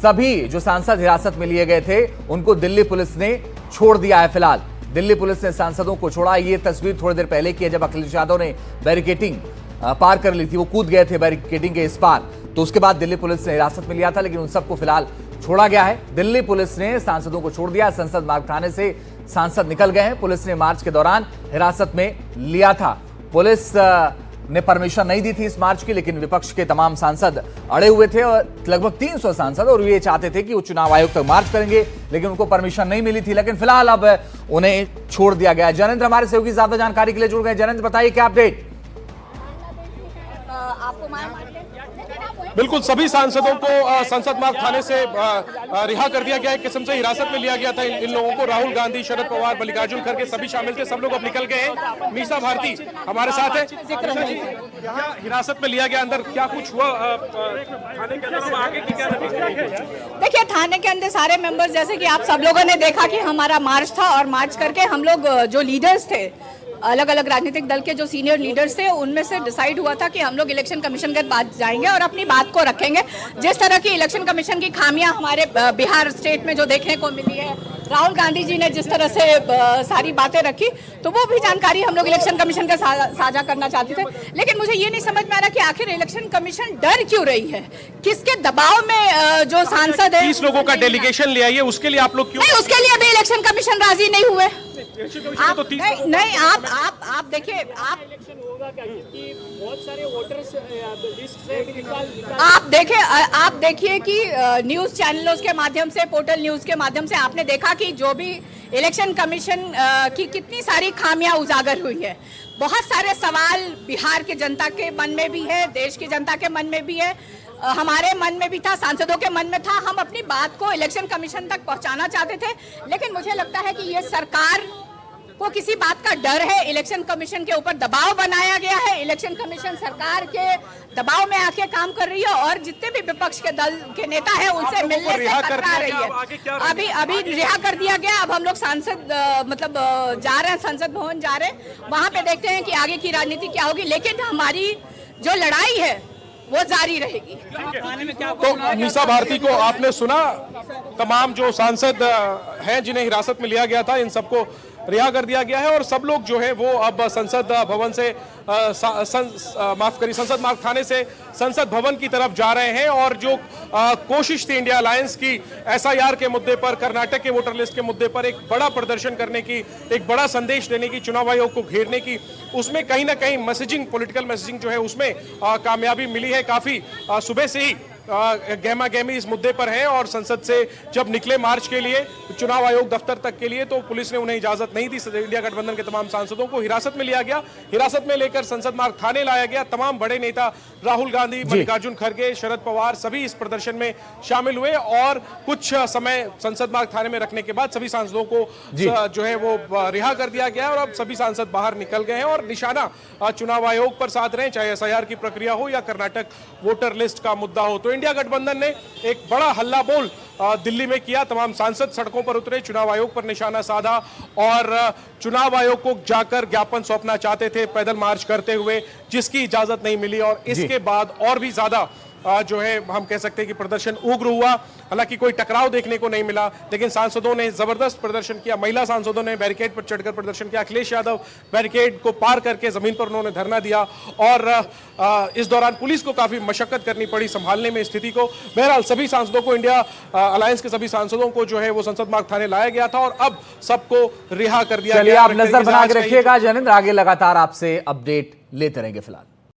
सभी जो सांसद हिरासत में लिए गए थे उनको दिल्ली पुलिस ने छोड़ दिया है। फिलहाल दिल्ली पुलिस ने सांसदों को छोड़ा। ये तस्वीर थोड़ी देर पहले की है जब अखिलेश यादव ने बैरिकेडिंग पार कर ली थी, वो कूद गए थे बैरिकेडिंग के इस पार, तो उसके बाद दिल्ली पुलिस ने हिरासत में लिया था, लेकिन उन सबको फिलहाल छोड़ा गया है। दिल्ली पुलिस ने सांसदों को छोड़ दिया। संसद मार्ग थाने से सांसद निकल गए हैं। पुलिस ने मार्च के दौरान हिरासत में लिया था। पुलिस ने परमिशन नहीं दी थी इस मार्च की, लेकिन विपक्ष के तमाम सांसद अड़े हुए थे और लगभग 300 सांसद, और ये चाहते थे कि वो चुनाव आयोग तक मार्च करेंगे, लेकिन उनको परमिशन नहीं मिली थी। लेकिन फिलहाल अब उन्हें छोड़ दिया गया। जयेंद्र हमारे सहयोगी ज्यादा जानकारी के लिए जुड़ गए। जयेंद्र, बताइए क्या अपडेट। बिल्कुल, सभी सांसदों को संसद मार्ग थाने से रिहा कर दिया गया है। किस्म से हिरासत में लिया गया था इन लोगों को। राहुल गांधी, शरद पवार, मल्लिकार्जुन खड़गे सभी शामिल थे। सब लोग अब निकल गए हैं। मीसा भारती हमारे साथ है। क्या हिरासत में लिया गया, अंदर क्या कुछ हुआ थाने के अंदर, आगे की क्या? देखिए, थाने के अंदर सारे मेंबर्स, जैसे कि आप सब लोगों ने देखा कि हमारा मार्च था, और मार्च करके हम लोग जो लीडर्स थे, अलग अलग राजनीतिक दल के जो सीनियर लीडर्स थे, उनमें से डिसाइड हुआ था कि हम लोग इलेक्शन कमीशन के पास जाएंगे और अपनी बात को रखेंगे। जिस तरह की इलेक्शन कमीशन की खामियां हमारे बिहार स्टेट में जो देखने को मिली है, राहुल गांधी जी ने जिस तरह से सारी बातें रखी, तो वो भी जानकारी हम लोग इलेक्शन कमीशन के साझा करना चाहते थे। लेकिन मुझे ये नहीं समझ में आ रहा कि आखिर इलेक्शन कमीशन डर क्यों रही है, किसके दबाव में जो सांसद है 30 लोगों का डेलीगेशन ले आइए, उसके लिए आप लोग क्यों? नहीं, उसके लिए अभी इलेक्शन कमिशन राजी नहीं हुए। तो नहीं, आप देखिए, बहुत सारे वोटर्स लिस्ट से आप देखिए कि न्यूज चैनलों के माध्यम से, पोर्टल न्यूज के माध्यम से आपने देखा कि जो भी इलेक्शन कमीशन की कितनी सारी खामियां उजागर हुई है। बहुत सारे सवाल बिहार के जनता के मन में भी है, देश की जनता के मन में भी है, हमारे मन में भी था, सांसदों के मन में था। हम अपनी बात को इलेक्शन कमीशन तक पहुंचाना चाहते थे, लेकिन मुझे लगता है कि ये सरकार को किसी बात का डर है। इलेक्शन कमीशन के ऊपर दबाव बनाया गया है। इलेक्शन कमीशन सरकार के दबाव में आके काम कर रही है, और जितने भी विपक्ष के दल के नेता हैं उनसे मिलने से कतरा रही है। अभी रिहा कर दिया गया। अब हम लोग सांसद जा रहे हैं, संसद भवन जा रहे हैं, वहां पे देखते हैं कि आगे की राजनीति क्या होगी। लेकिन हमारी जो लड़ाई है वो जारी रहेगी। तो मीसा भारती को आपने सुना, तमाम जो सांसद हैं जिन्हें हिरासत में लिया गया था, इन सबको रिहा कर दिया गया है, और सब लोग जो है वो अब संसद भवन से संसद मार्ग थाने से संसद भवन की तरफ जा रहे हैं। और जो कोशिश थी इंडिया अलायंस की SIR के मुद्दे पर, कर्नाटक के वोटर लिस्ट के मुद्दे पर एक बड़ा प्रदर्शन करने की, एक बड़ा संदेश देने की, चुनाव आयोग को घेरने की, उसमें कहीं ना कहीं मैसेजिंग, पॉलिटिकल मैसेजिंग जो है उसमें कामयाबी मिली है। काफी सुबह से ही गहमा गहमी इस मुद्दे पर है, और संसद से जब निकले मार्च के लिए, चुनाव आयोग दफ्तर तक के लिए, तो पुलिस ने उन्हें इजाजत नहीं दी। इंडिया गठबंधन के तमाम सांसदों को हिरासत में लिया गया। हिरासत में लेकर संसद मार्ग थाने लाया गया। तमाम बड़े नेता राहुल गांधी, मल्लिकार्जुन खड़गे, शरद पवार सभी इस प्रदर्शन में शामिल हुए, और कुछ समय संसद मार्ग थाने में रखने के बाद सभी सांसदों को जो है वो रिहा कर दिया गया, और अब सभी सांसद बाहर निकल गए हैं, और निशाना चुनाव आयोग पर साध रहे हैं, चाहे SIR की प्रक्रिया हो या कर्नाटक वोटर लिस्ट का मुद्दा हो। तो इंडिया गठबंधन ने एक बड़ा हल्ला बोल दिल्ली में किया। तमाम सांसद सड़कों पर उतरे, चुनाव आयोग पर निशाना साधा, और चुनाव आयोग को जाकर ज्ञापन सौंपना चाहते थे पैदल मार्च करते हुए, जिसकी इजाजत नहीं मिली। और इसके बाद और भी ज्यादा जो है हम कह सकते हैं कि प्रदर्शन उग्र हुआ। हालांकि कोई टकराव देखने को नहीं मिला, लेकिन सांसदों ने जबरदस्त प्रदर्शन किया। महिला सांसदों ने बैरिकेड पर चढ़कर प्रदर्शन किया। अखिलेश यादव बैरिकेड को पार करके जमीन पर उन्होंने धरना दिया, और इस दौरान पुलिस को काफी मशक्कत करनी पड़ी संभालने में स्थिति को। बहरहाल सभी सांसदों को, इंडिया अलायंस के सभी सांसदों को जो है वो संसद मार्ग थाने लाया गया था, और अब सबको रिहा कर दिया गया। आप नजर बना के रखिएगा जयेंद्र, आगे लगातार आपसे अपडेट लेते रहेंगे। फिलहाल